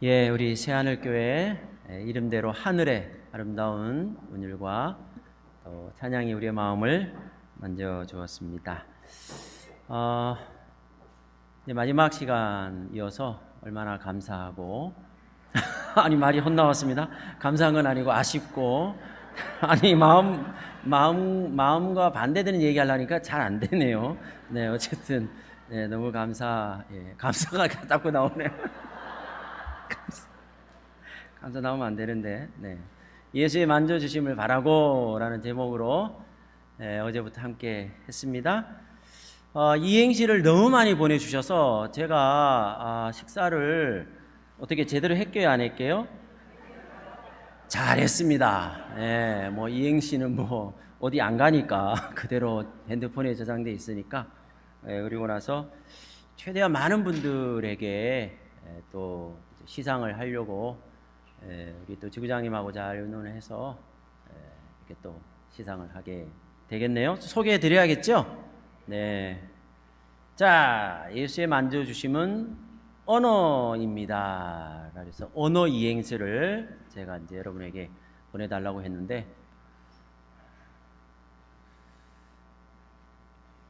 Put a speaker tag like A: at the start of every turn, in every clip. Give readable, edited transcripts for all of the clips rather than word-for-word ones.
A: 예, 우리 새하늘교회 이름대로 하늘의 아름다운 운율과 또 찬양이 우리의 마음을 만져주었습니다. 이제 마지막 시간이어서 얼마나 감사하고 아니 말이 헛나왔습니다. 감사한 건 아니고 아쉽고 아니 마음과 반대되는 얘기하려니까 잘 안 되네요. 네, 어쨌든 네, 너무 감사가 자꾸 나오네요. 감사 나오면 안 되는데, 네. 예수의 만져주심을 바라고 라는 제목으로 어제부터 함께 했습니다. 이행시를 너무 많이 보내주셔서 제가 식사를 어떻게 제대로 했게요, 안 했게요? 잘했습니다. 예, 뭐 이행시는 뭐 어디 안 가니까 그대로 핸드폰에 저장돼 있으니까 그리고 나서 최대한 많은 분들에게 또 시상을 하려고 우리 또 지구장님하고 잘 의논을 해서 이렇게 또 시상을 하게 되겠네요. 소개해 드려야겠죠? 네. 자, 예수의 만져주심은 언어입니다. 그래서 언어 이행시를 제가 이제 여러분에게 보내달라고 했는데,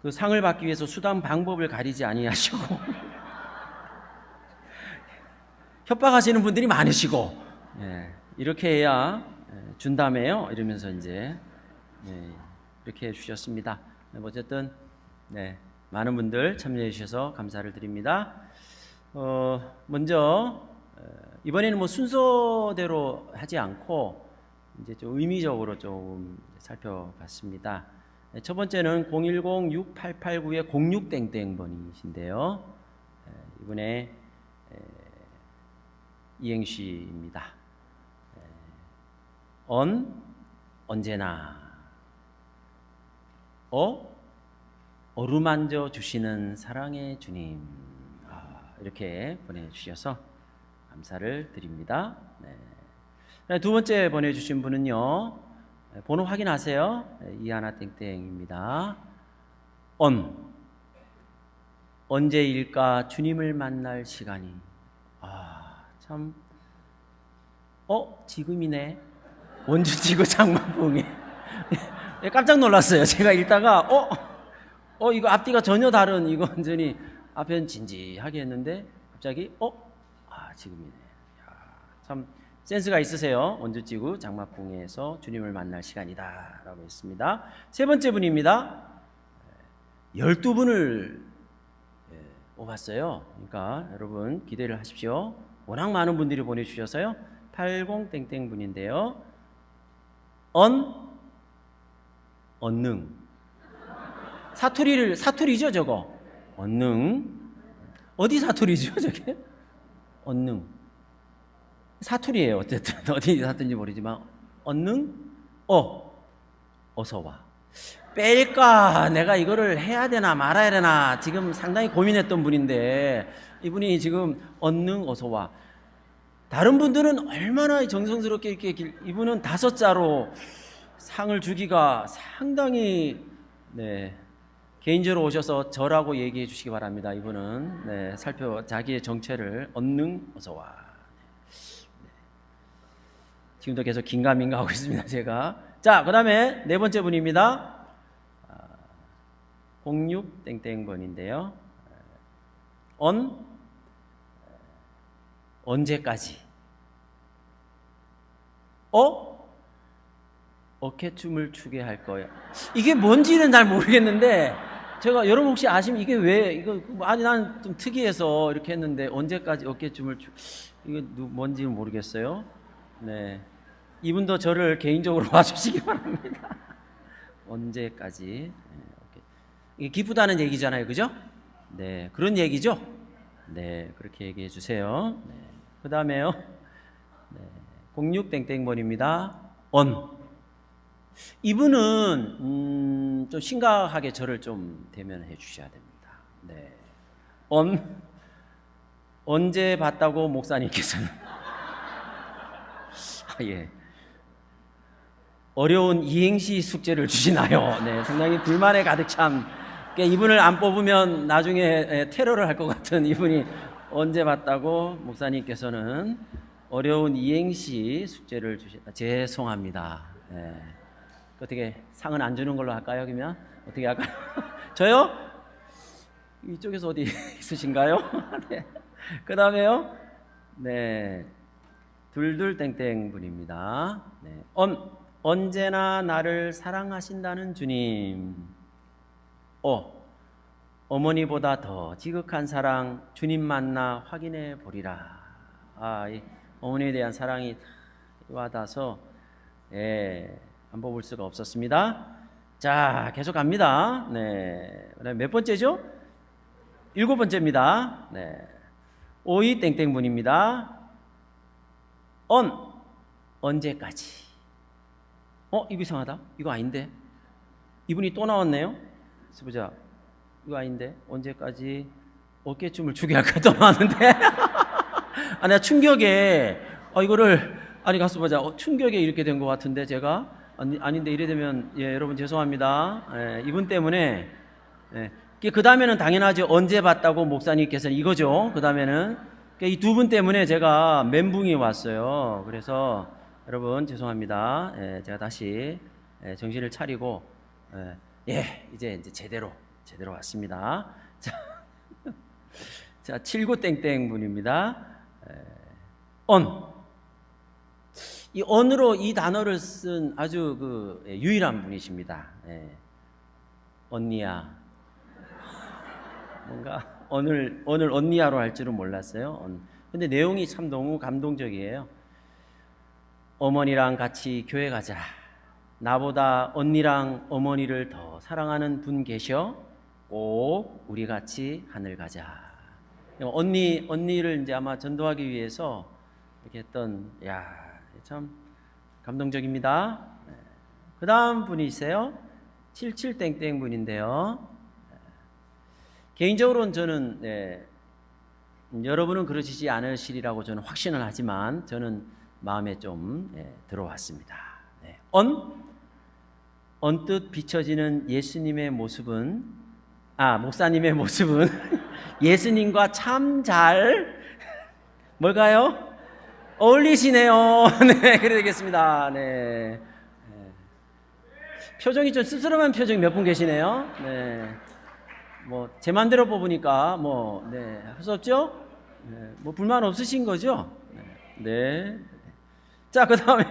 A: 그 상을 받기 위해서 수단 방법을 가리지 아니하시고 협박하시는 분들이 많으시고, 이렇게 해야 준다며요 이러면서 이제 이렇게 해주셨습니다. 어쨌든 많은 분들 참여해 주셔서 감사를 드립니다. 먼저 이번에는 뭐 순서대로 하지 않고 이제 좀 의미적으로 좀 살펴봤습니다. 첫 번째는 010-6889-06땡땡번이신데요. 이번에 이행시입니다. 언제나 어루만져 주시는 사랑의 주님, 이렇게 보내주셔서 감사를 드립니다. 네. 두 번째 보내주신 분은요, 번호 확인하세요. 이하나 땡땡입니다. 언제일까 주님을 만날 시간이. 참, 지금이네. 원주지구 장마봉에. 깜짝 놀랐어요. 제가 읽다가, 이거 앞뒤가 전혀 다른, 이거 완전히 앞에는 진지하게 했는데, 갑자기, 지금이네. 참, 센스가 있으세요. 원주지구 장마봉에서 주님을 만날 시간이다. 라고 했습니다. 세 번째 분입니다. 12분을 뽑았어요. 그러니까 여러분 기대를 하십시오. 워낙 많은 분들이 보내주셔서요. 80땡땡 분인데요. 언능. 사투리죠, 저거. 언능. 어디 사투리죠, 저게? 언능. 사투리예요, 어쨌든. 어디 사투리인지 모르지만. 언능? 어서 와. 뺄까? 내가 이거를 해야 되나 말아야 되나 지금 상당히 고민했던 분인데, 이분이 지금 언능 어서 와. 다른 분들은 얼마나 정성스럽게 이렇게, 이분은 5자로 상을 주기가 상당히 개인적으로 오셔서 저라고 얘기해 주시기 바랍니다. 이분은 자기의 정체를 언능 어서 와. 지금도 계속 긴가민가 하고 있습니다, 제가. 자, 그 다음에 네 번째 분입니다. 06땡땡번인데요. 언제까지? 어깨춤을 추게 할 거야. 이게 뭔지는 잘 모르겠는데, 제가 여러분 혹시 아시면 이게 왜, 난 좀 특이해서 이렇게 했는데, 언제까지 어깨춤을 이게 뭔지는 모르겠어요. 네. 이분도 저를 개인적으로 와주시기 바랍니다. 언제까지? 이게 기쁘다는 얘기잖아요, 그죠? 네, 그런 얘기죠? 네, 그렇게 얘기해 주세요. 그 다음에요. 06땡땡번입니다. 이분은 좀 심각하게 저를 좀 대면해 주셔야 됩니다. 언제 봤다고 목사님께서는 어려운 이행시 숙제를 주시나요? 네, 상당히 불만에 가득 참. 이분을 안 뽑으면 나중에 테러를 할 것 같은 이분이 언제 봤다고 목사님께서는 어려운 이행시 숙제를 주셨다. 죄송합니다. 네. 어떻게 상은 안 주는 걸로 할까요? 그러면 어떻게 할까요? 저요? 이쪽에서 어디 있으신가요? 네. 그 다음에요. 네. 둘둘땡땡 분입니다. 네. 언제나 나를 사랑하신다는 주님. 어머니보다 더 지극한 사랑 주님 만나 확인해 보리라. 이 어머니에 대한 사랑이 와닿아서 안 뽑을 수가 없었습니다. 자, 계속 갑니다. 네. 그다음에 몇 번째죠? 7번째입니다. 네. 오이땡땡 분입니다. 언제까지? 이거 이상하다. 이거 아닌데. 이분이 또 나왔네요. 그래서 보자. 이거 아닌데. 언제까지 어깨춤을 추게 할까 또 나왔는데. 내가 충격에 이거를 가서 보자. 충격에 이렇게 된 것 같은데 제가 아닌데 이래 되면 여러분 죄송합니다. 이분 때문에 그 다음에는 당연하죠. 언제 봤다고 목사님께서는 이거죠. 그 다음에는 이 두 분 때문에 제가 멘붕이 왔어요. 그래서 여러분 죄송합니다. 제가 다시 정신을 차리고 이제 제대로 왔습니다. 자 79땡땡 분입니다. 이 언으로 이 단어를 쓴 아주 유일한 분이십니다. 언니야. 뭔가 오늘 언니야로 할 줄은 몰랐어요. 근데 내용이 참 너무 감동적이에요. 어머니랑 같이 교회 가자. 나보다 언니랑 어머니를 더 사랑하는 분 계셔? 꼭 우리 같이 하늘 가자. 언니를 이제 아마 전도하기 위해서 이렇게 했던, 참 감동적입니다. 그 다음 분이세요. 77땡땡 분인데요. 개인적으로는 저는 여러분은 그러시지 않으시리라고 저는 확신을 하지만 저는 마음에 좀 들어왔습니다. 언뜻 비춰지는 예수님의 모습은 목사님의 모습은 예수님과 참 잘 뭘까요? 어울리시네요. 네, 그래 되겠습니다. 네. 표정이 좀 씁쓸한 표정이 몇 분 계시네요. 네. 제 맘대로 뽑으니까 할 수 없죠? 불만 없으신 거죠? 네. 자, 그 다음에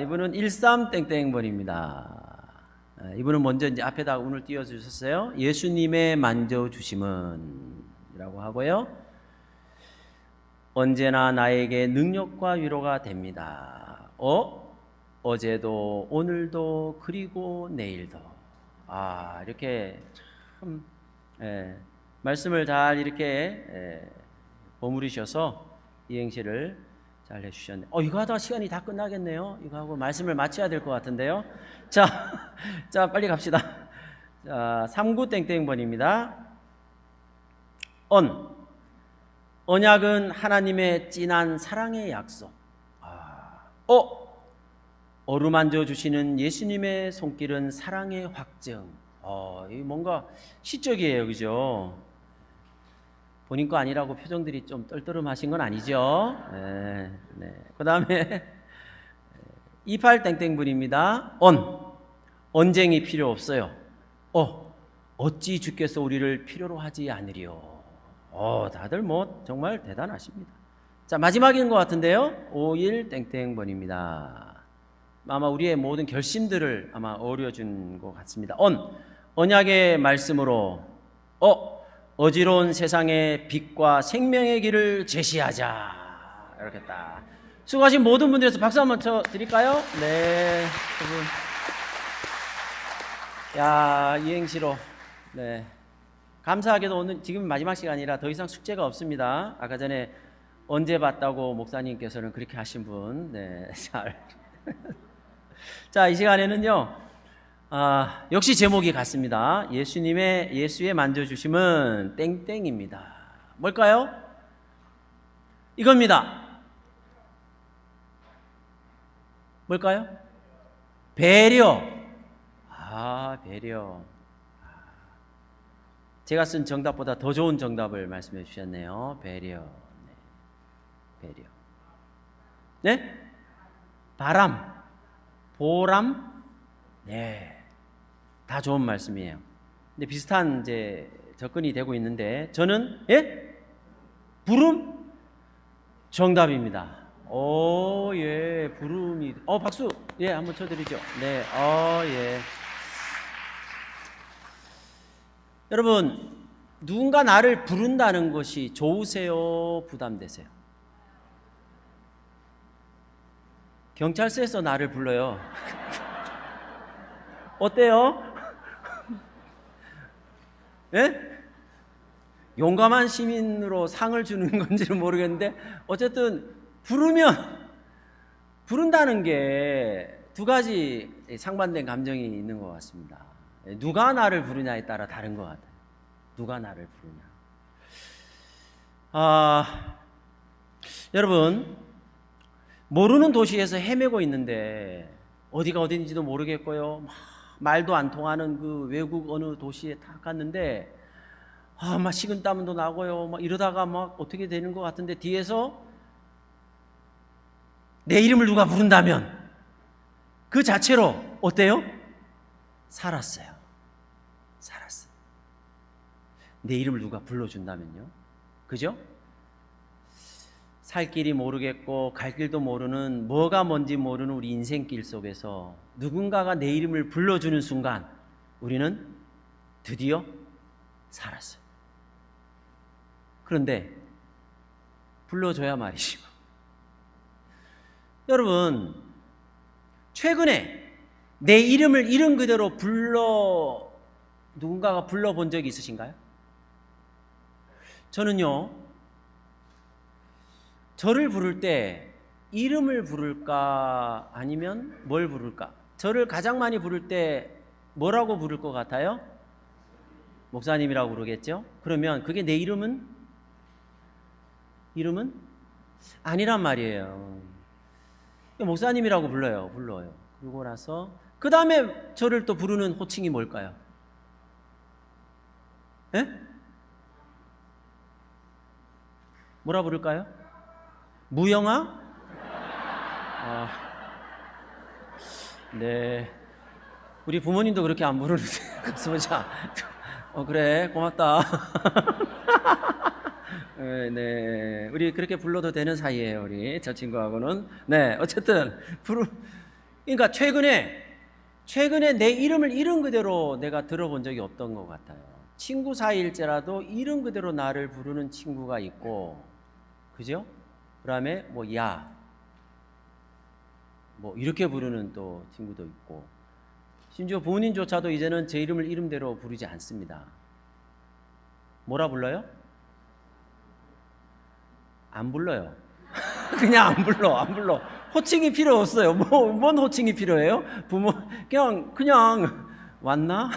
A: 이분은 13땡땡번입니다. 이분은 먼저 이제 앞에다 운을 띄워주셨어요. 예수님의 만져주심은 이라고 하고요. 언제나 나에게 능력과 위로가 됩니다. 어제도 오늘도 그리고 내일도. 이렇게 참 말씀을 잘 이렇게 버무리셔서 이행시를 잘 해주셨네요. 이거 하다가 시간이 다 끝나겠네요. 이거 하고 말씀을 마쳐야 될 것 같은데요. 자, 빨리 갑시다. 자, 39땡땡번입니다. 언약은 하나님의 진한 사랑의 약속. 어루만져 주시는 예수님의 손길은 사랑의 확증. 이 뭔가 시적이에요, 그죠? 본인 거 아니라고 표정들이 좀 떨떠름하신 건 아니죠? 네. 그 다음에 28땡땡분입니다. 언쟁이 필요 없어요. 어찌 주께서 우리를 필요로 하지 않으리요. 다들 정말 대단하십니다. 자, 마지막인 것 같은데요. 51땡땡번입니다. 아마 우리의 모든 결심들을 아마 어우러준 것 같습니다. 언약의 말씀으로 어지러운 세상의 빛과 생명의 길을 제시하자. 이렇게 딱. 수고하신 모든 분들에서 박수 한번 쳐 드릴까요? 네. 이행시로. 네. 감사하게도 오늘 지금 마지막 시간이라 더 이상 숙제가 없습니다. 아까 전에 언제 봤다고 목사님께서는 그렇게 하신 분. 네. 자, 이 시간에는요. 역시 제목이 같습니다. 예수의 만져주심은 땡땡입니다. 뭘까요? 이겁니다. 뭘까요? 배려. 배려. 제가 쓴 정답보다 더 좋은 정답을 말씀해 주셨네요. 배려. 네. 배려. 네? 바람, 보람. 네. 다 좋은 말씀이에요. 근데 비슷한 이제 접근이 되고 있는데 저는 부름? 정답입니다. 오, 예, 부름이. 박수. 예, 한번 쳐드리죠. 네, 예. 여러분, 누군가 나를 부른다는 것이 좋으세요? 부담되세요? 경찰서에서 나를 불러요. 어때요? 예? 용감한 시민으로 상을 주는 건지는 모르겠는데 어쨌든 부른다는 게 두 가지 상반된 감정이 있는 것 같습니다. 누가 나를 부르냐에 따라 다른 것 같아요. 누가 나를 부르냐. 여러분, 모르는 도시에서 헤매고 있는데 어디가 어딘지도 모르겠고요. 말도 안 통하는 그 외국 어느 도시에 딱 갔는데 막 식은땀도 나고요. 막 이러다가 막 어떻게 되는 것 같은데 뒤에서 내 이름을 누가 부른다면 그 자체로 어때요? 살았어요. 내 이름을 누가 불러준다면요. 그죠? 살 길이 모르겠고 갈 길도 모르는 뭐가 뭔지 모르는 우리 인생길 속에서 누군가가 내 이름을 불러주는 순간 우리는 드디어 살았어요. 그런데 불러줘야 말이죠. 여러분, 최근에 내 이름을 이름 그대로 누군가가 불러본 적이 있으신가요? 저는요, 저를 부를 때 이름을 부를까 아니면 뭘 부를까? 저를 가장 많이 부를 때 뭐라고 부를 것 같아요? 목사님이라고 부르겠죠? 그러면 그게 내 이름은 아니란 말이에요. 목사님이라고 불러요. 그러고 나서 그 다음에 저를 또 부르는 호칭이 뭘까요? 뭐라 부를까요? 무영아? 네. 우리 부모님도 그렇게 안 부르는데. 그래서 그래, 고맙다. 네. 우리 그렇게 불러도 되는 사이예요, 우리. 저 친구하고는. 네. 어쨌든, 그러니까 최근에 내 이름을 이름 그대로 내가 들어본 적이 없던 것 같아요. 친구 사이일지라도 이름 그대로 나를 부르는 친구가 있고, 그죠? 그 다음에 이렇게 부르는 또 친구도 있고, 심지어 부모님조차도 이제는 제 이름을 이름대로 부르지 않습니다. 뭐라 불러요? 안 불러요. 그냥 안 불러. 호칭이 필요 없어요. 뭔 호칭이 필요해요? 그냥 왔나?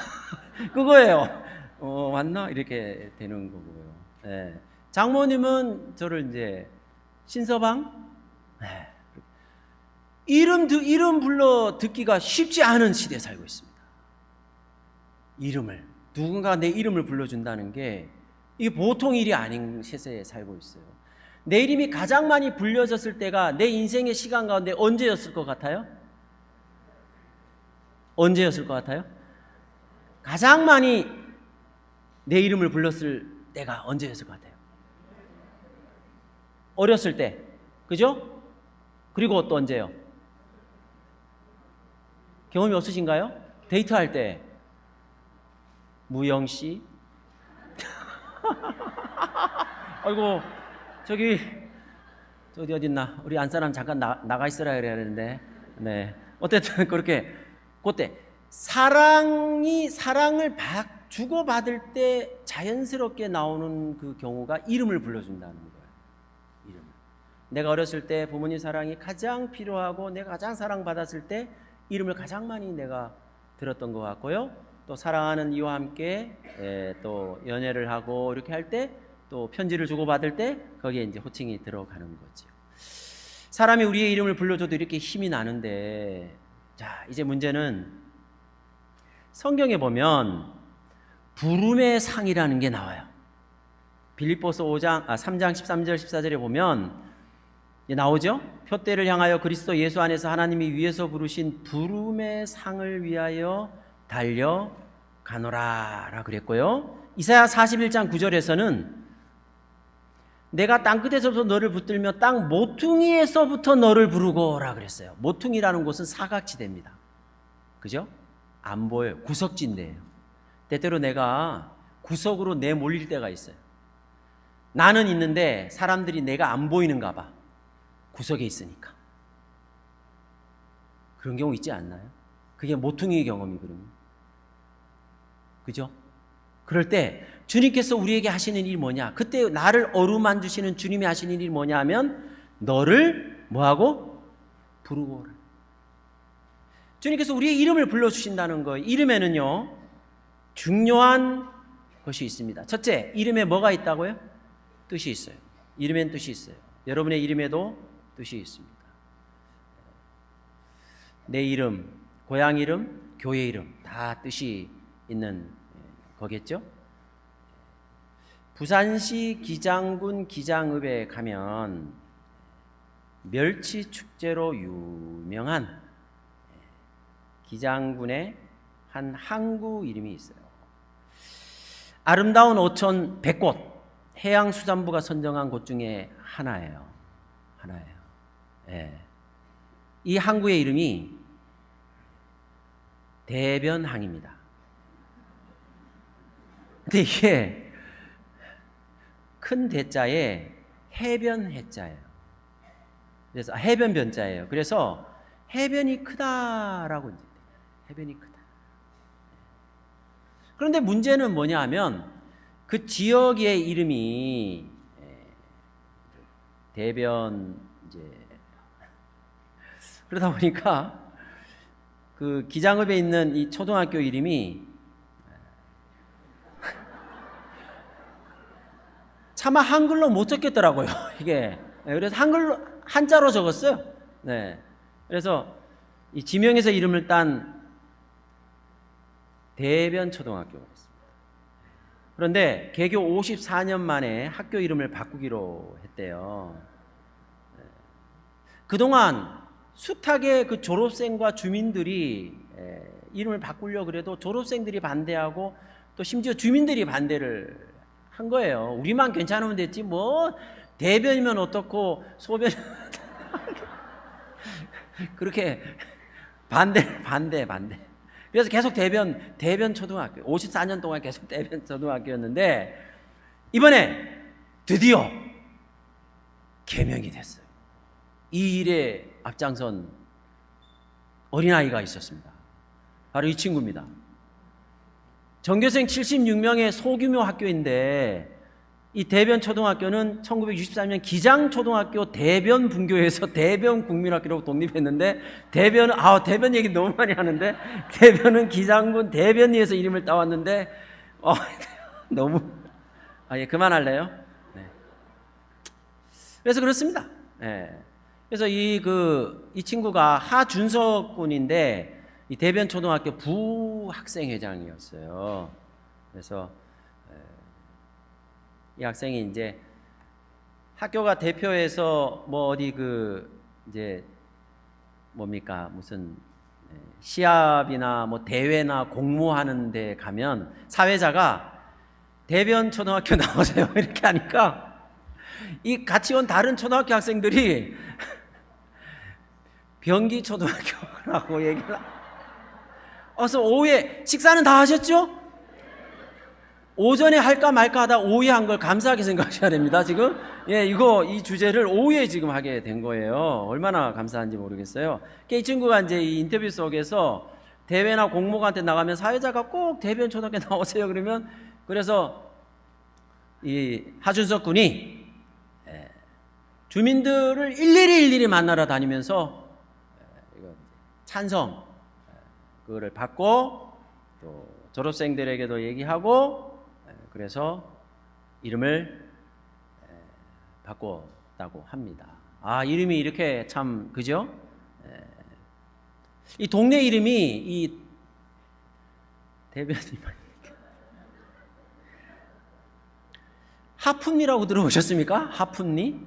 A: 그거예요. 왔나? 이렇게 되는 거고요. 네. 장모님은 저를 이제 신서방? 네. 이름 불러 듣기가 쉽지 않은 시대에 살고 있습니다. 누군가 내 이름을 불러준다는 게 이게 보통 일이 아닌 시대에 살고 있어요. 내 이름이 가장 많이 불려졌을 때가 내 인생의 시간 가운데 언제였을 것 같아요? 가장 많이 내 이름을 불렀을 때가 언제였을 것 같아요? 어렸을 때, 그죠? 그리고 또 언제요? 경험이 없으신가요? 데이트할 때 무영씨? 아이고 저기 어딨나? 우리 안사람 잠깐 나가 있으라 그래야 되는데. 네. 어쨌든 그렇게 그때 사랑을 주고받을 때 자연스럽게 나오는 그 경우가 이름을 불러준다는 거예요. 내가 어렸을 때 부모님 사랑이 가장 필요하고 내가 가장 사랑받았을 때 이름을 가장 많이 내가 들었던 것 같고요. 또 사랑하는 이와 함께 또 연애를 하고 이렇게 할 때 또 편지를 주고받을 때 거기에 이제 호칭이 들어가는 거죠. 사람이 우리의 이름을 불러줘도 이렇게 힘이 나는데, 자, 이제 문제는 성경에 보면 부름의 상이라는 게 나와요. 빌립보서 3장 13절 14절에 보면 나오죠. 표대를 향하여 그리스도 예수 안에서 하나님이 위에서 부르신 부름의 상을 위하여 달려가노라 그랬고요. 이사야 41장 9절에서는 내가 땅끝에서부터 너를 붙들며 땅 모퉁이에서부터 너를 부르고라 그랬어요. 모퉁이라는 곳은 사각지대입니다. 그죠? 안 보여요. 구석지인데요. 때때로 내가 구석으로 내몰릴 때가 있어요. 나는 있는데 사람들이 내가 안 보이는가 봐. 구석에 있으니까. 그런 경우 있지 않나요? 그게 모퉁이의 경험이거든요. 그죠? 그럴 때 주님께서 우리에게 하시는 일이 뭐냐? 그때 나를 어루만지시는 주님이 하시는 일이 뭐냐 하면 너를 뭐하고? 부르고 오라. 주님께서 우리의 이름을 불러주신다는 거예요. 이름에는요 중요한 것이 있습니다. 첫째, 이름에 뭐가 있다고요? 뜻이 있어요. 이름엔 뜻이 있어요. 여러분의 이름에도 뜻이 있습니다. 내 이름, 고향 이름, 교회 이름 다 뜻이 있는 거겠죠? 부산시 기장군 기장읍에 가면 멸치 축제로 유명한 기장군의 한 항구 이름이 있어요. 아름다운 어촌 100곳, 해양수산부가 선정한 곳 중에 하나예요. 예. 이 항구의 이름이 대변항입니다. 근데 이게 큰 대자에 해변 해자예요. 그래서 해변 변자예요. 그래서 해변이 크다라고 해변이 크다. 그런데 문제는 뭐냐 하면 그 지역의 이름이 대변 이제 그러다 보니까 그 기장읍에 있는 이 초등학교 이름이 차마 한글로 못 적겠더라고요. 이게 그래서 한글로 한자로 적었어요. 네. 그래서 이 지명에서 이름을 딴 대변 초등학교가 있습니다. 그런데 개교 54년 만에 학교 이름을 바꾸기로 했대요. 그동안 숱하게 그 졸업생과 주민들이 이름을 바꾸려고 그래도 졸업생들이 반대하고 또 심지어 주민들이 반대를 한 거예요. 우리만 괜찮으면 됐지 뭐 대변이면 어떻고 소변 그렇게 반대. 그래서 계속 대변 초등학교 54년 동안 계속 대변 초등학교였는데 이번에 드디어 개명이 됐어요. 이 일에 앞장선 어린아이가 있었습니다. 바로 이 친구입니다. 전교생 76명의 소규모 학교인데 이 대변 초등학교는 1963년 기장초등학교 대변 분교에서 대변 국민학교로 독립했는데 대변 얘기 너무 많이 하는데 대변은 기장군 대변리에서 이름을 따왔는데 너무 그만할래요? 네. 그래서 그렇습니다. 네. 그래서 이 친구가 하준석 군인데 이 대변 초등학교 부학생회장이었어요. 그래서 이 학생이 이제 학교가 대표해서 뭐 어디 이제 뭡니까 무슨 시합이나 뭐 대회나 공모하는 데 가면 사회자가 대변 초등학교 나오세요 이렇게 하니까 이 같이 온 다른 초등학교 학생들이 병기 초등학교라고 얘기를 그래서 오후에 식사는 다 하셨죠? 오전에 할까 말까 하다 오후에 한 걸 감사하게 생각하셔야 됩니다. 지금 이 주제를 오후에 지금 하게 된 거예요. 얼마나 감사한지 모르겠어요. 이 친구가 이제 이 인터뷰 속에서 대회나 공모한테 나가면 사회자가 꼭 대변 초등학교 나오세요 그러면 그래서 이 하준석 군이 주민들을 일일이 만나러 다니면서 찬성 그거를 받고 또 졸업생들에게도 얘기하고 그래서 이름을 바꿨다고 합니다. 이름이 이렇게 참 그죠? 이 동네 이름이 이 대변이 하푼니라고 들어보셨습니까? 하푼니?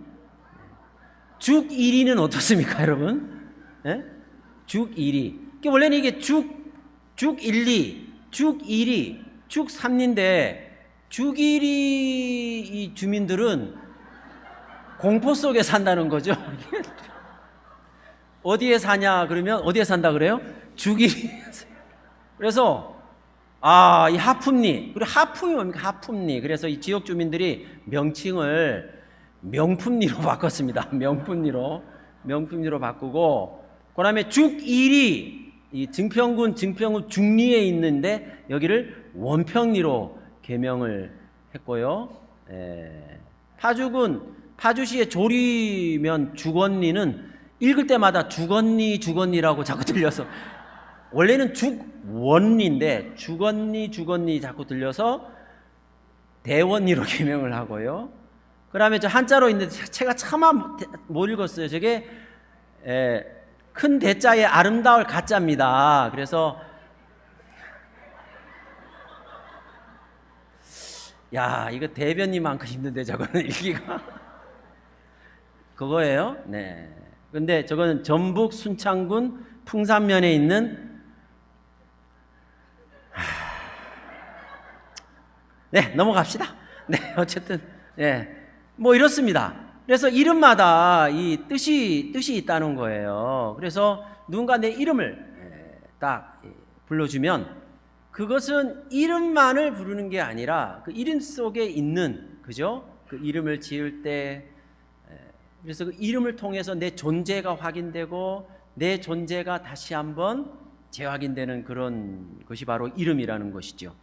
A: 죽 1위는 어떻습니까, 여러분? 예? 죽 1위. 원래는 이게 죽 1, 2, 죽 1위, 죽 3리인데 죽 1위 이 주민들은 공포 속에 산다는 거죠. 어디에 사냐 그러면 어디에 산다 그래요? 죽 1위. 그래서 이 하품리, 그리고 하품이 뭡니까? 하품리. 그래서 이 지역 주민들이 명칭을 명품리로 바꿨습니다. 명품리로 바꾸고, 그 다음에 죽 1위, 이 증평군 중리에 있는데 여기를 원평리로 개명을 했고요. 파주시의 조리면 죽언리는 읽을 때마다 죽언리라고 자꾸 들려서, 원래는 죽원리인데 죽언리 자꾸 들려서 대원리로 개명을 하고요. 그 다음에 저 한자로 있는데 제가 차마 못 읽었어요. 저게 큰 대자에 아름다울 가자입니다. 그래서 이거 대변이만큼 힘든데 저거는 읽기가 그거예요. 네. 근데 저거는 전북 순창군 풍산면에 있는 넘어갑시다. 어쨌든 뭐 이렇습니다. 그래서 이름마다 이 뜻이 있다는 거예요. 그래서 누군가 내 이름을 딱 불러주면 그것은 이름만을 부르는 게 아니라 그 이름 속에 있는, 그죠? 그 이름을 지을 때, 그래서 그 이름을 통해서 내 존재가 확인되고 내 존재가 다시 한번 재확인되는 그런 것이 바로 이름이라는 것이죠.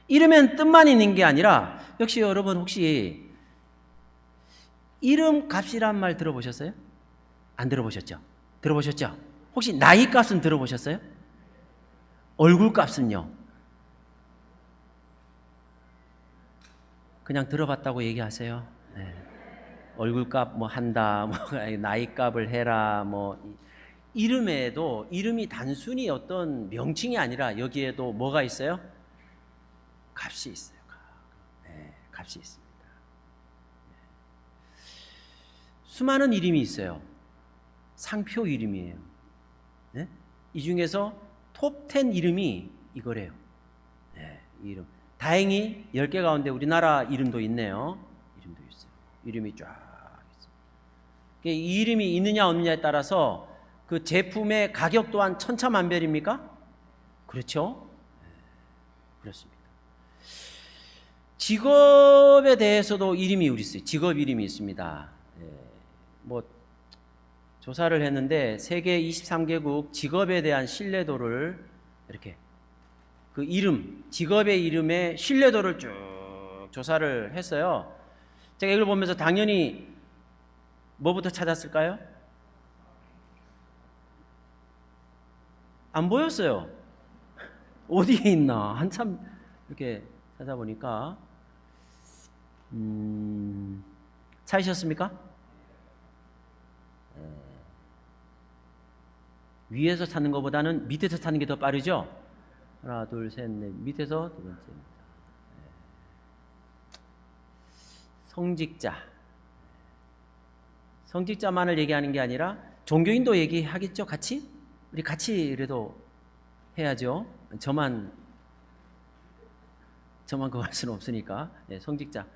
A: 이름엔 뜻만 있는 게 아니라, 역시 여러분 혹시 이름 값이란 말 들어보셨어요? 안 들어보셨죠? 들어보셨죠? 혹시 나이 값은 들어보셨어요? 얼굴 값은요? 그냥 들어봤다고 얘기하세요. 얼굴 값 뭐 한다, 나이 값을 해라, 이름에도, 이름이 단순히 어떤 명칭이 아니라 여기에도 뭐가 있어요? 값이 있어요. 값이 있습니다. 수많은 이름이 있어요. 상표 이름이에요. 이 중에서 톱 10 이름이 이거래요. 이름. 다행히 10개 가운데 우리나라 이름도 있네요. 이름도 있어요. 이름이 쫙 있어요. 이 이름이 있느냐 없느냐에 따라서 그 제품의 가격 또한 천차만별입니까? 그렇죠? 그렇습니다. 직업에 대해서도 이름이 우리 있어요. 직업 이름이 있습니다. 조사를 했는데 세계 23개국 직업에 대한 신뢰도를 이렇게 그 이름, 직업의 이름의 신뢰도를 쭉 조사를 했어요. 제가 이걸 보면서 당연히 뭐부터 찾았을까요? 안 보였어요. 어디에 있나? 한참 이렇게 찾아보니까 찾으셨습니까? 위에서 찾는 것보다는 밑에서 찾는 게 더 빠르죠? 하나, 둘, 셋, 넷. 밑에서 두 번째입니다. 성직자. 성직자만을 얘기하는 게 아니라 종교인도 얘기하겠죠? 같이? 우리 같이 그래도 해야죠. 저만 그거 할 수는 없으니까. 성직자.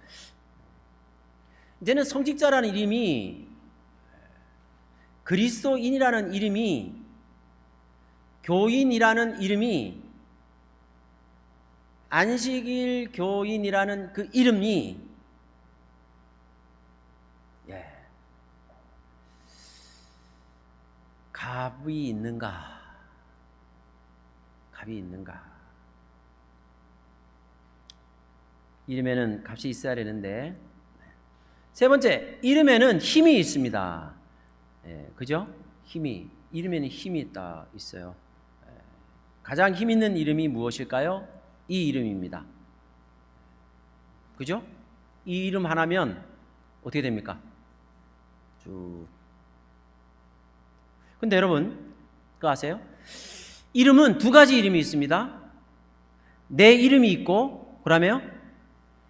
A: 이제는 성직자라는 이름이, 그리스도인이라는 이름이, 교인이라는 이름이, 안식일 교인이라는 그 이름이 값이 있는가? 값이 있는가? 이름에는 값이 있어야 되는데, 세 번째, 이름에는 힘이 있습니다. 그죠? 이름에는 힘이 딱 있어요. 가장 힘 있는 이름이 무엇일까요? 이 이름입니다. 그죠? 이 이름 하나면 어떻게 됩니까? 근데 여러분, 그거 아세요? 이름은 두 가지 이름이 있습니다. 내 이름이 있고, 그다음에요,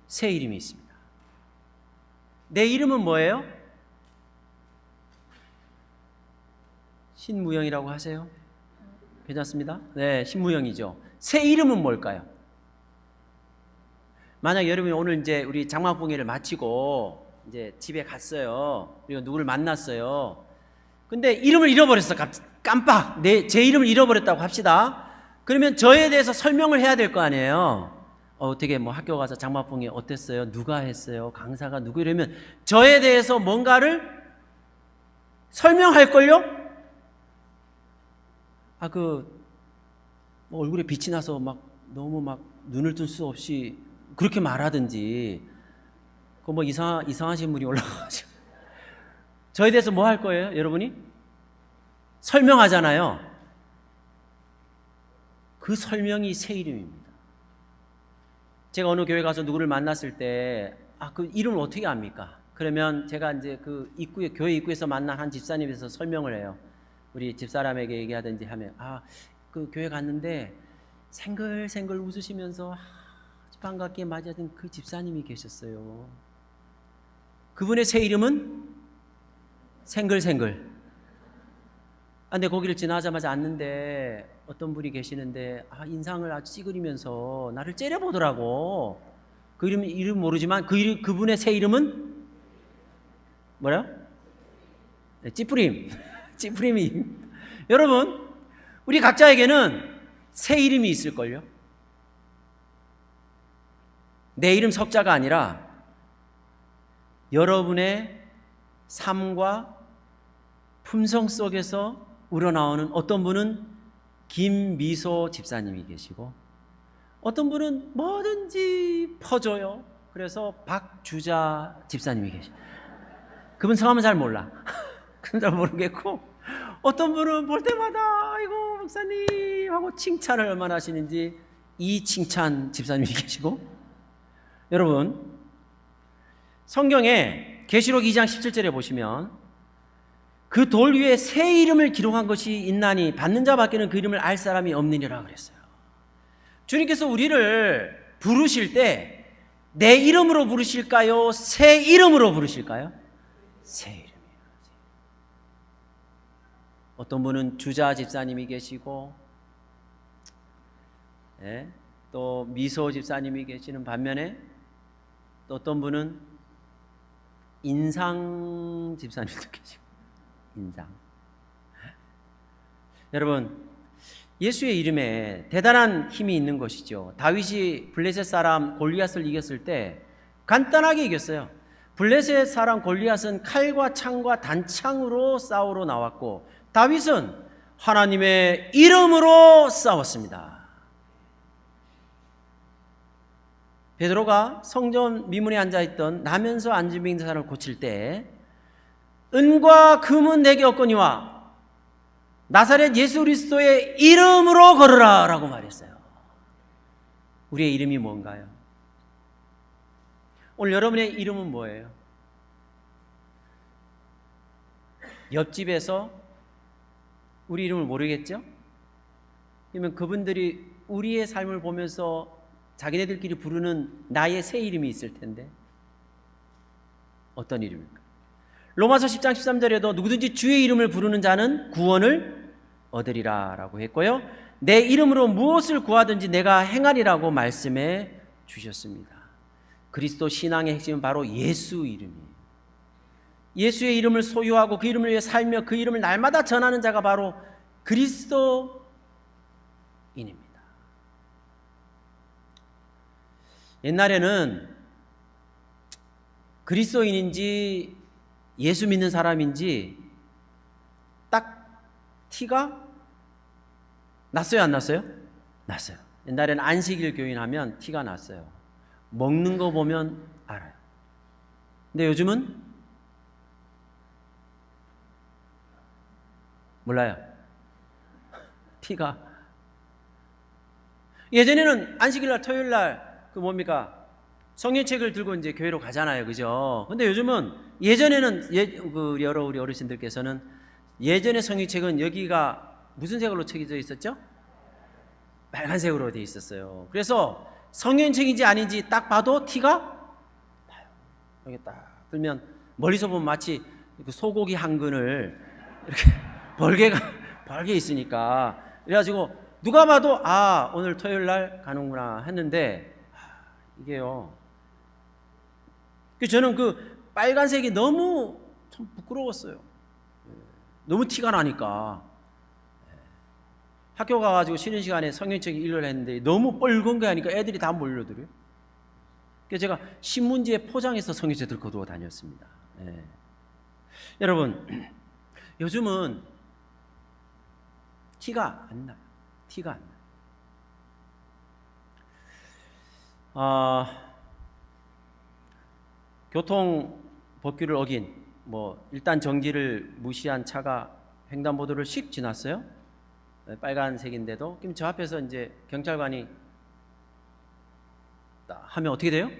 A: 새 이름이 있습니다. 내 이름은 뭐예요? 신무영이라고 하세요? 괜찮습니다. 네, 신무영이죠. 새 이름은 뭘까요? 만약 여러분이 오늘 이제 우리 장막봉회를 마치고 이제 집에 갔어요. 그리고 누구를 만났어요. 근데 이름을 잃어버렸어. 깜빡. 제 이름을 잃어버렸다고 합시다. 그러면 저에 대해서 설명을 해야 될 거 아니에요. 어떻게 뭐 학교 가서 장막봉회 어땠어요? 누가 했어요? 강사가 누구? 이러면 저에 대해서 뭔가를 설명할걸요? 뭐 얼굴에 빛이 나서 막 너무 막 눈을 뜰 수 없이 그렇게 말하든지, 뭐 이상하신 분이 올라가가지고 저에 대해서 뭐 할 거예요? 여러분이 설명하잖아요. 그 설명이 새 이름입니다. 제가 어느 교회 가서 누구를 만났을 때 그 이름을 어떻게 압니까? 그러면 제가 이제 그 교회 입구에서 만난 한 집사님에서 설명을 해요. 우리 집사람에게 얘기하든지 하면 그 교회 갔는데 생글생글 웃으시면서 아주 반갑게 맞이하던 그 집사님이 계셨어요. 그분의 새 이름은 생글생글. 근데 거기를 지나자마자 앉는데 어떤 분이 계시는데 인상을 아주 찌그리면서 나를 째려보더라고. 그 이름 모르지만 그분의 새 이름은 뭐야? 네, 찌푸림. 찌푸림이. 여러분, 우리 각자에게는 새 이름이 있을걸요? 내 이름 석자가 아니라 여러분의 삶과 품성 속에서 우러나오는, 어떤 분은 김미소 집사님이 계시고 어떤 분은 뭐든지 퍼줘요. 그래서 박주자 집사님이 계시고, 그분 성함은 잘 몰라. 그건 잘 모르겠고, 어떤 분은 볼 때마다 아이고 목사님 하고 칭찬을 얼마나 하시는지 이칭찬 집사님이 계시고. 여러분, 성경에 계시록 2장 17절에 보시면 그 돌 위에 새 이름을 기록한 것이 있나니 받는 자밖에는 그 이름을 알 사람이 없느니라 그랬어요. 주님께서 우리를 부르실 때 내 이름으로 부르실까요? 새 이름으로 부르실까요? 새 이름이에요. 어떤 분은 주자 집사님이 계시고, 또 미소 집사님이 계시는 반면에 또 어떤 분은 인상 집사님도 계시고. 인상. 여러분, 예수의 이름에 대단한 힘이 있는 것이죠. 다윗이 블레셋 사람 골리앗을 이겼을 때 간단하게 이겼어요. 블레셋 사람 골리앗은 칼과 창과 단창으로 싸우러 나왔고, 다윗은 하나님의 이름으로 싸웠습니다. 베드로가 성전 미문에 앉아있던 나면서 안진병 있는 사람을 고칠 때 은과 금은 내게 없거니와 나사렛 예수 그리스도의 이름으로 걸으라 라고 말했어요. 우리의 이름이 뭔가요? 오늘 여러분의 이름은 뭐예요? 옆집에서 우리 이름을 모르겠죠? 그러면 그분들이 우리의 삶을 보면서 자기네들끼리 부르는 나의 새 이름이 있을 텐데 어떤 이름일까? 로마서 10장 13절에도 누구든지 주의 이름을 부르는 자는 구원을 얻으리라 라고 했고요, 내 이름으로 무엇을 구하든지 내가 행하리라고 말씀해 주셨습니다. 그리스도 신앙의 핵심은 바로 예수 이름이에요. 예수의 이름을 소유하고 그 이름을 위해 살며 그 이름을 날마다 전하는 자가 바로 그리스도인입니다. 옛날에는 그리스도인인지 예수 믿는 사람인지 딱 티가 났어요, 안 났어요? 났어요. 옛날에는 안식일 교인 하면 티가 났어요. 먹는 거 보면 알아요. 근데 요즘은 몰라요. 티가. 예전에는 안식일날 토요일날 뭡니까? 성경책을 들고 이제 교회로 가잖아요, 그죠? 근데 요즘은 예전에는 우리 어르신들께서는 예전의 성경책은 여기가 무슨 색으로 책이져 있었죠? 빨간색으로 되어 있었어요. 그래서 성경책인지 아닌지 딱 봐도 티가 나요. 여기 딱 들면 멀리서 보면 마치 그 소고기 한 근을 이렇게 벌게 있으니까 그래가지고 누가 봐도 아 오늘 토요일 날 가는구나 했는데 이게요. 저는 그 빨간색이 너무 참 부끄러웠어요. 너무 티가 나니까 학교 가가지고 쉬는 시간에 성경책 읽으려 했는데 너무 뻘건 거 하니까 애들이 다 몰려들어요. 그래서 제가 신문지에 포장해서 성경책 들고 두고 다녔습니다. 여러분 요즘은 티가 안 나요. 티가 안 나요. 교통 법규를 어긴 일단 정지를 무시한 차가 횡단보도를 씩 지났어요. 빨간색인데도. 그럼 저 앞에서 이제 경찰관이 하면 어떻게 돼요?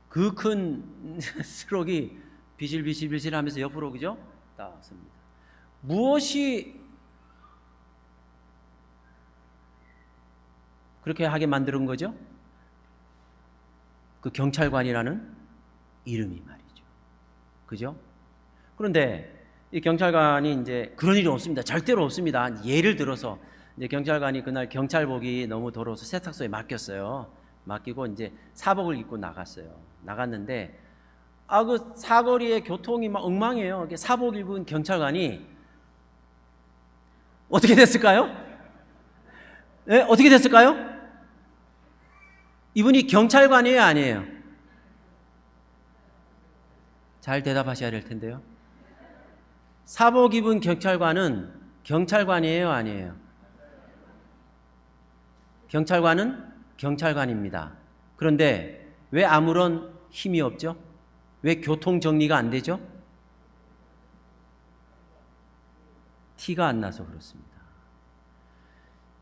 A: 그 큰 스럭이 비실비실 하면서 옆으로 그죠? 딱 씁니다. 무엇이 그렇게 하게 만드는 거죠? 그 경찰관이라는 이름이 말이죠. 그죠? 그런데 이 경찰관이 이제 그런 일이 없습니다. 절대로 없습니다. 예를 들어서 이제 경찰관이 그날 경찰복이 너무 더러워서 세탁소에 맡겼어요. 맡기고 이제 사복을 입고 나갔어요. 나갔는데 그 사거리에 교통이 막 엉망이에요. 사복 입은 경찰관이 어떻게 됐을까요? 네? 어떻게 됐을까요? 이분이 경찰관이에요, 아니에요? 잘 대답하셔야 될 텐데요. 사복 입은 경찰관은 경찰관이에요, 아니에요? 경찰관은 경찰관입니다. 그런데 왜 아무런 힘이 없죠? 왜 교통 정리가 안 되죠? 티가 안 나서 그렇습니다.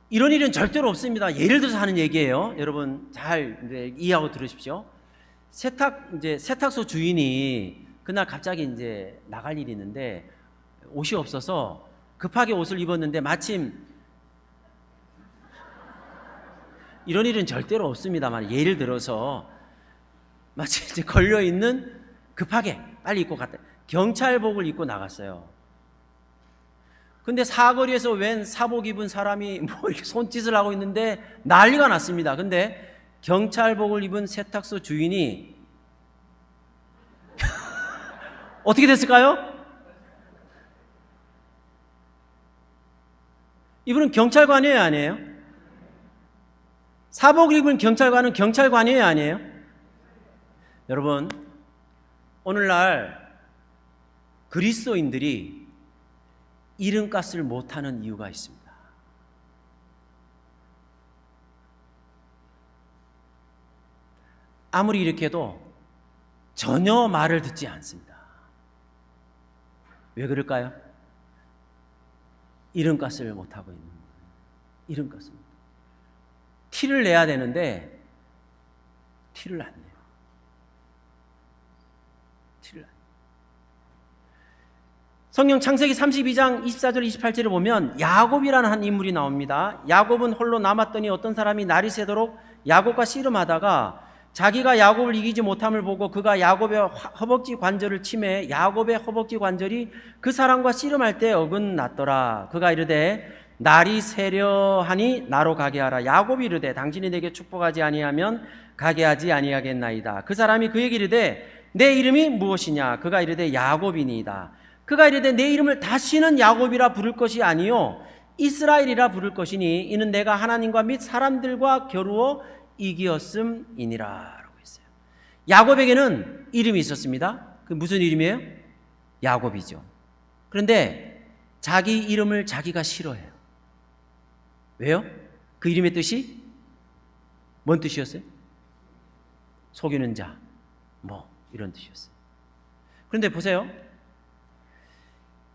A: 이런 일은 절대로 없습니다. 예를 들어서 하는 얘기예요. 여러분 잘 이해하고 들으십시오. 세탁소 주인이 그날 갑자기 이제 나갈 일이 있는데 옷이 없어서 급하게 옷을 입었는데 마침 이런 일은 절대로 없습니다만 예를 들어서 마치 이제 걸려 있는 급하게 빨리 입고 갔다. 경찰복을 입고 나갔어요. 근데 사거리에서 웬 사복 입은 사람이 이렇게 손짓을 하고 있는데 난리가 났습니다. 근데 경찰복을 입은 세탁소 주인이 어떻게 됐을까요? 이분은 경찰관이에요, 아니에요? 사복 입은 경찰관은 경찰관이에요, 아니에요? 여러분, 오늘날 그리스도인들이 이름값을 못하는 이유가 있습니다. 아무리 이렇게 해도 전혀 말을 듣지 않습니다. 왜 그럴까요? 이름값을 못하고 있는 거예요. 이름값을. 티를 내야 되는데 티를 안 내요. 티를 안 내요. 성경 창세기 32장 24절 28절을 보면 야곱이라는 한 인물이 나옵니다. 야곱은 홀로 남았더니 어떤 사람이 날이 새도록 야곱과 씨름하다가 자기가 야곱을 이기지 못함을 보고 그가 야곱의 허벅지 관절을 치매 야곱의 허벅지 관절이 그 사람과 씨름할 때 어긋났더라. 그가 이르되 날이 새려 하니 나로 가게 하라. 야곱이 이르되 당신이 내게 축복하지 아니하면 가게 하지 아니하겠나이다. 그 사람이 그에게 이르되 내 이름이 무엇이냐? 그가 이르되 야곱이니이다. 그가 이르되 내 이름을 다시는 야곱이라 부를 것이 아니요 이스라엘이라 부를 것이니 이는 내가 하나님과 및 사람들과 겨루어 이기었음이니라 라고 했어요. 야곱에게는 이름이 있었습니다. 그 무슨 이름이에요? 야곱이죠. 그런데 자기 이름을 자기가 싫어해요. 왜요? 그 이름의 뜻이 뭔 뜻이었어요? 속이는 자, 이런 뜻이었어요. 그런데 보세요.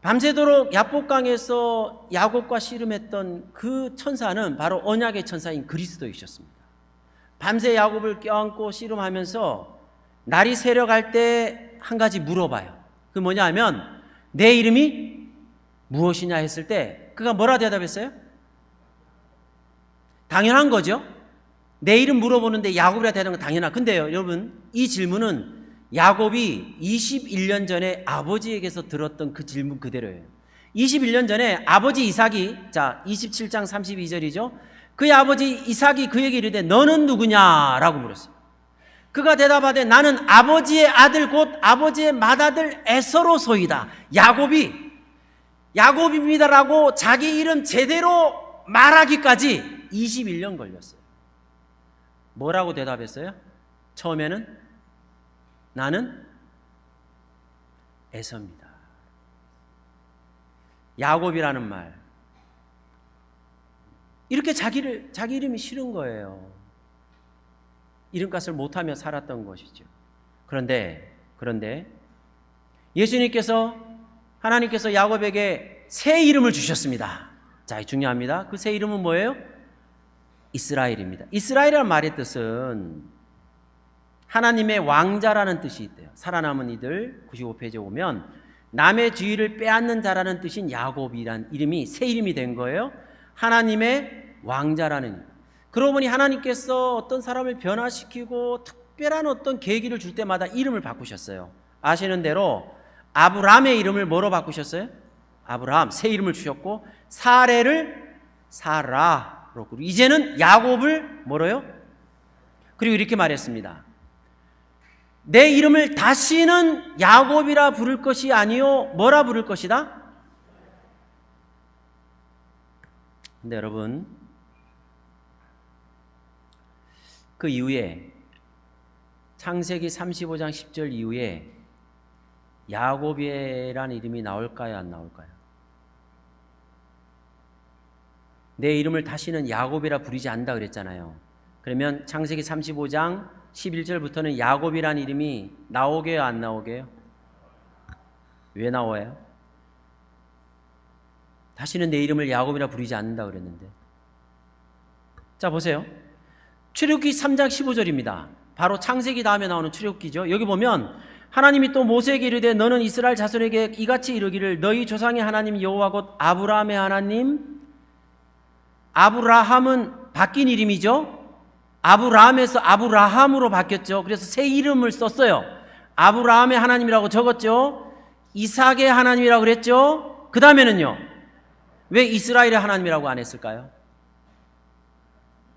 A: 밤새도록 야복강에서 야곱과 씨름했던 그 천사는 바로 언약의 천사인 그리스도이셨습니다. 밤새 야곱을 껴안고 씨름하면서 날이 새려갈 때 한 가지 물어봐요. 그 뭐냐 하면 내 이름이 무엇이냐 했을 때 그가 뭐라 대답했어요? 당연한 거죠. 내 이름 물어보는데 야곱이라 대답한 건 당연한. 근데요 여러분 이 질문은 야곱이 21년 전에 아버지에게서 들었던 그 질문 그대로예요. 21년 전에 아버지 이삭이, 자 27장 32절이죠. 그의 아버지 이삭이 그에게 이르되 너는 누구냐라고 물었어요. 그가 대답하되 나는 아버지의 아들 곧 아버지의 맏아들 에서로소이다. 야곱입니다라고 자기 이름 제대로 말하기까지 21년 걸렸어요. 뭐라고 대답했어요? 처음에는 나는 에서입니다. 야곱이라는 말. 이렇게 자기 이름이 싫은 거예요. 이름값을 못하며 살았던 것이죠. 그런데 하나님께서 야곱에게 새 이름을 주셨습니다. 자, 중요합니다. 그 새 이름은 뭐예요? 이스라엘입니다. 이스라엘이라는 말의 뜻은 하나님의 왕자라는 뜻이 있대요. 살아남은 이들 95페이지에 오면 남의 주의를 빼앗는 자라는 뜻인 야곱이란 이름이 새 이름이 된 거예요. 하나님의 왕자라는. 그러고 보니 하나님께서 어떤 사람을 변화시키고 특별한 어떤 계기를 줄 때마다 이름을 바꾸셨어요. 아시는 대로 아브람의 이름을 뭐로 바꾸셨어요? 아브람, 새 이름을 주셨고, 사레를 사라로, 그리고 이제는 야곱을 뭐로요? 그리고 이렇게 말했습니다. 내 이름을 다시는 야곱이라 부를 것이 아니요 뭐라 부를 것이다? 근데 여러분, 그 이후에 창세기 35장 10절 이후에 야곱이라는 이름이 나올까요, 안 나올까요? 내 이름을 다시는 야곱이라 부르지 않는다 그랬잖아요. 그러면 창세기 35장 11절부터는 야곱이라는 이름이 나오게요, 안 나오게요? 왜 나와요? 다시는 내 이름을 야곱이라 부르지 않는다 그랬는데. 자, 보세요. 출애굽기 3장 15절입니다. 바로 창세기 다음에 나오는 출애굽기죠. 여기 보면 하나님이 또 모세에게 이르되 너는 이스라엘 자손에게 이같이 이르기를 너희 조상의 하나님 여호와 곧 아브라함의 하나님. 아브라함은 바뀐 이름이죠. 아브라함에서 아브라함으로 바뀌었죠. 그래서 새 이름을 썼어요. 아브라함의 하나님이라고 적었죠. 이삭의 하나님이라고 그랬죠. 그 다음에는요, 왜 이스라엘의 하나님이라고 안 했을까요?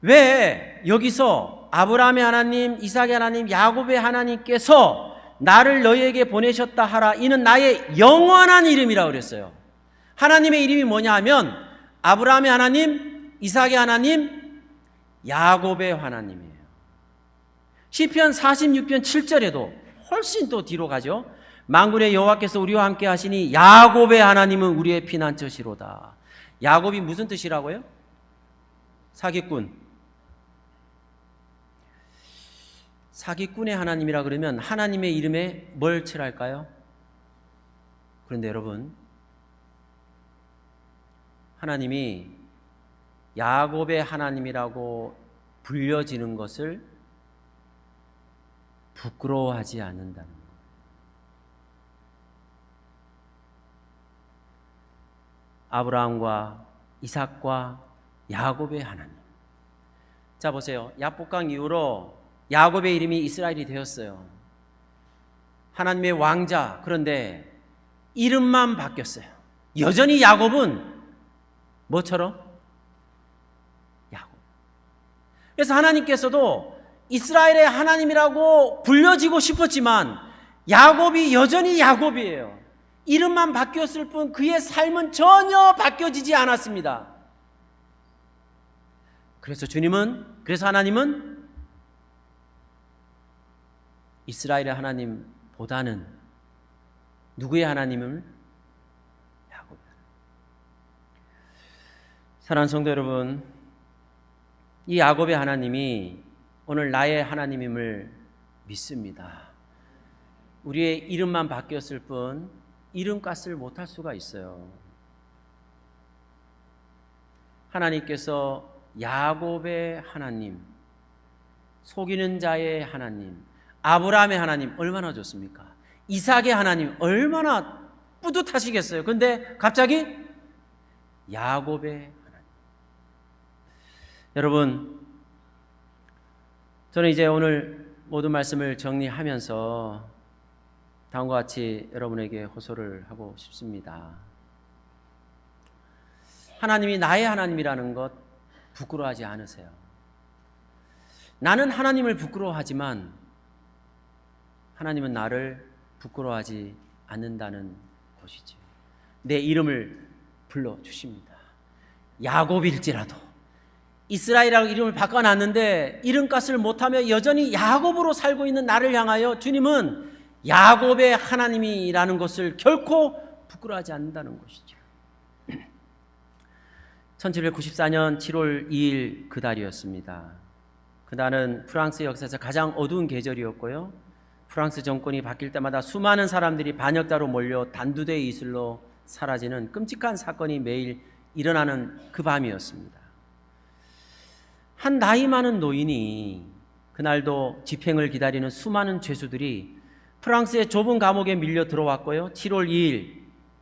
A: 왜 여기서 아브라함의 하나님, 이삭의 하나님, 야곱의 하나님께서 나를 너희에게 보내셨다 하라, 이는 나의 영원한 이름이라고 그랬어요. 하나님의 이름이 뭐냐 하면 아브라함의 하나님, 이삭의 하나님, 야곱의 하나님이에요. 시편 46편 7절에도 훨씬 또 뒤로 가죠. 만군의 여호와께서 우리와 함께 하시니 야곱의 하나님은 우리의 피난처시로다. 야곱이 무슨 뜻이라고요? 사기꾼. 사기꾼의 하나님이라 그러면 하나님의 이름에 뭘 칠할까요? 그런데 여러분, 하나님이 야곱의 하나님이라고 불려지는 것을 부끄러워하지 않는다는 거예요. 아브라함과 이삭과 야곱의 하나님. 자, 보세요. 야복강 이후로 야곱의 이름이 이스라엘이 되었어요. 하나님의 왕자. 그런데 이름만 바뀌었어요. 여전히 야곱은 뭐처럼? 야곱. 그래서 하나님께서도 이스라엘의 하나님이라고 불려지고 싶었지만 야곱이 여전히 야곱이에요. 이름만 바뀌었을 뿐 그의 삶은 전혀 바뀌어지지 않았습니다. 그래서 하나님은 이스라엘의 하나님보다는 누구의 하나님을? 야곱의 하나님. 사랑하는 성도 여러분, 이 야곱의 하나님이 오늘 나의 하나님임을 믿습니다. 우리의 이름만 바뀌었을 뿐 이름값을 못할 수가 있어요. 하나님께서 야곱의 하나님, 속이는 자의 하나님, 아브라함의 하나님 얼마나 좋습니까? 이삭의 하나님 얼마나 뿌듯하시겠어요. 근데 갑자기 야곱의 하나님. 여러분, 저는 이제 오늘 모든 말씀을 정리하면서 다음과 같이 여러분에게 호소를 하고 싶습니다. 하나님이 나의 하나님이라는 것 부끄러워하지 않으세요. 나는 하나님을 부끄러워하지만 하나님은 나를 부끄러워하지 않는다는 것이죠. 내 이름을 불러주십니다. 야곱일지라도 이스라엘이라고 이름을 바꿔놨는데 이름값을 못하며 여전히 야곱으로 살고 있는 나를 향하여 주님은 야곱의 하나님이라는 것을 결코 부끄러워하지 않는다는 것이죠. 1794년 7월 2일 그달이었습니다. 그날은 프랑스 역사에서 가장 어두운 계절이었고요. 프랑스 정권이 바뀔 때마다 수많은 사람들이 반역자로 몰려 단두대의 이슬로 사라지는 끔찍한 사건이 매일 일어나는 그 밤이었습니다. 한 나이 많은 노인이, 그날도 집행을 기다리는 수많은 죄수들이 프랑스의 좁은 감옥에 밀려 들어왔고요. 7월 2일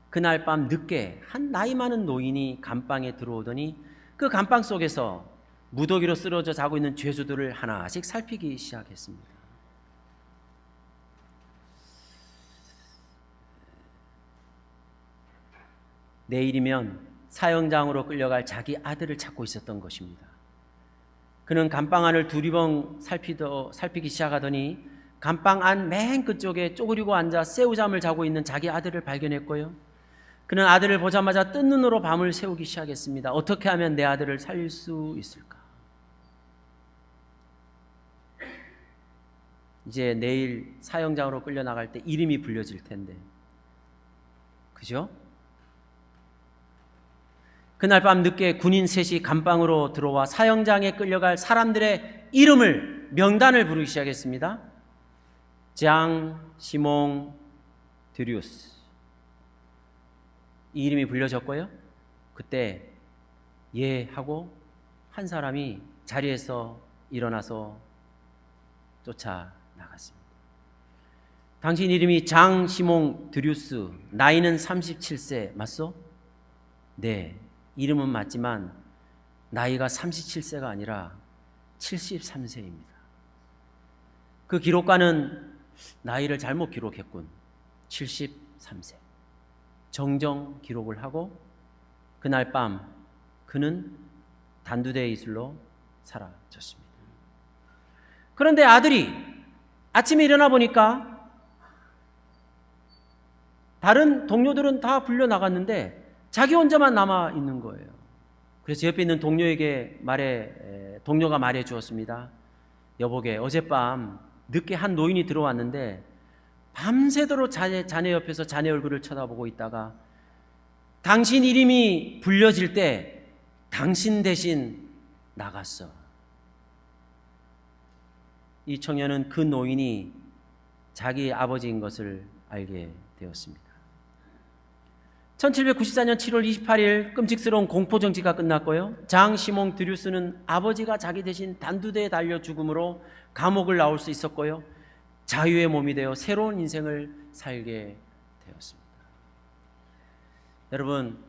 A: 그날 밤 늦게 한 나이 많은 노인이 감방에 들어오더니 그 감방 속에서 무더기로 쓰러져 자고 있는 죄수들을 하나씩 살피기 시작했습니다. 내일이면 사형장으로 끌려갈 자기 아들을 찾고 있었던 것입니다. 그는 감방 안을 두리번 살피기 시작하더니 감방 안 맨 끝쪽에 쪼그리고 앉아 새우잠을 자고 있는 자기 아들을 발견했고요. 그는 아들을 보자마자 뜬 눈으로 밤을 새우기 시작했습니다. 어떻게 하면 내 아들을 살릴 수 있을까? 이제 내일 사형장으로 끌려나갈 때 이름이 불려질 텐데, 그죠? 그날 밤 늦게 군인 셋이 감방으로 들어와 사형장에 끌려갈 사람들의 이름을, 명단을 부르기 시작했습니다. 장 시몽 드류스, 이 이름이 불려졌고요. 그때 예 하고 한 사람이 자리에서 일어나서 쫓아나갔습니다. 당신 이름이 장 시몽 드류스, 나이는 37세 맞소? 네, 이름은 맞지만 나이가 37세가 아니라 73세입니다. 그 기록관은 나이를 잘못 기록했군. 73세. 정정 기록을 하고 그날 밤 그는 단두대의 이슬로 사라졌습니다. 그런데 아들이 아침에 일어나 보니까 다른 동료들은 다 불려 나갔는데 자기 혼자만 남아 있는 거예요. 그래서 옆에 있는 동료가 말해 주었습니다. 여보게, 어젯밤 늦게 한 노인이 들어왔는데 밤새도록 자네 옆에서 자네 얼굴을 쳐다보고 있다가 당신 이름이 불려질 때 당신 대신 나갔어. 이 청년은 그 노인이 자기 아버지인 것을 알게 되었습니다. 1794년 7월 28일 끔찍스러운 공포정치가 끝났고요. 장 시몽 드류스는 아버지가 자기 대신 단두대에 달려 죽음으로 감옥을 나올 수 있었고요. 자유의 몸이 되어 새로운 인생을 살게 되었습니다. 여러분,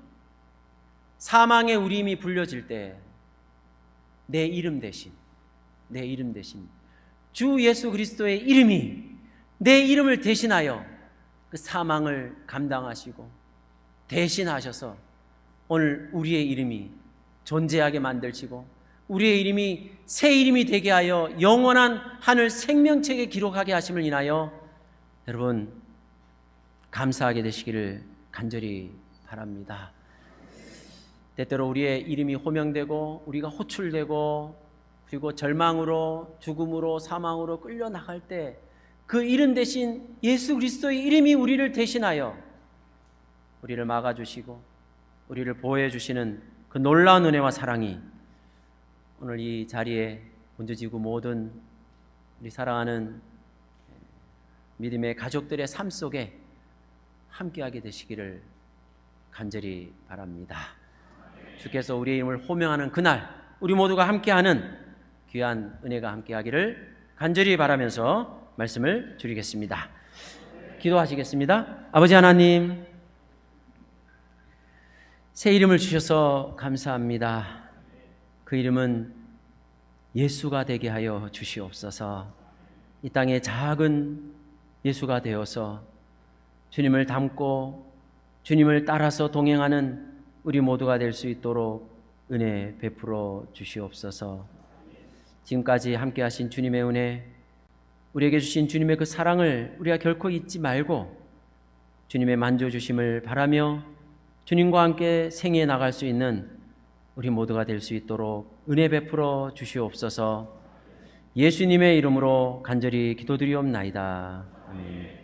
A: 사망의 울림이 불려질 때 내 이름 대신 주 예수 그리스도의 이름이 내 이름을 대신하여 그 사망을 감당하시고 대신하셔서 오늘 우리의 이름이 존재하게 만들시고 우리의 이름이 새 이름이 되게 하여 영원한 하늘 생명책에 기록하게 하심을 인하여 여러분 감사하게 되시기를 간절히 바랍니다. 때때로 우리의 이름이 호명되고 우리가 호출되고 그리고 절망으로 죽음으로 사망으로 끌려나갈 때 그 이름 대신 예수 그리스도의 이름이 우리를 대신하여 우리를 막아주시고 우리를 보호해 주시는 그 놀라운 은혜와 사랑이 오늘 이 자리에 본주지구 모든 우리 사랑하는 믿음의 가족들의 삶 속에 함께하게 되시기를 간절히 바랍니다. 주께서 우리의 이름을 호명하는 그날 우리 모두가 함께하는 귀한 은혜가 함께하기를 간절히 바라면서 말씀을 드리겠습니다. 기도하시겠습니다. 아버지 하나님, 새 이름을 주셔서 감사합니다. 그 이름은 예수가 되게 하여 주시옵소서. 이 땅에 작은 예수가 되어서 주님을 닮고 주님을 따라서 동행하는 우리 모두가 될 수 있도록 은혜 베풀어 주시옵소서. 지금까지 함께 하신 주님의 은혜, 우리에게 주신 주님의 그 사랑을 우리가 결코 잊지 말고 주님의 만져주심을 바라며 주님과 함께 생애에 나갈 수 있는 우리 모두가 될 수 있도록 은혜 베풀어 주시옵소서. 예수님의 이름으로 간절히 기도드리옵나이다. 아멘.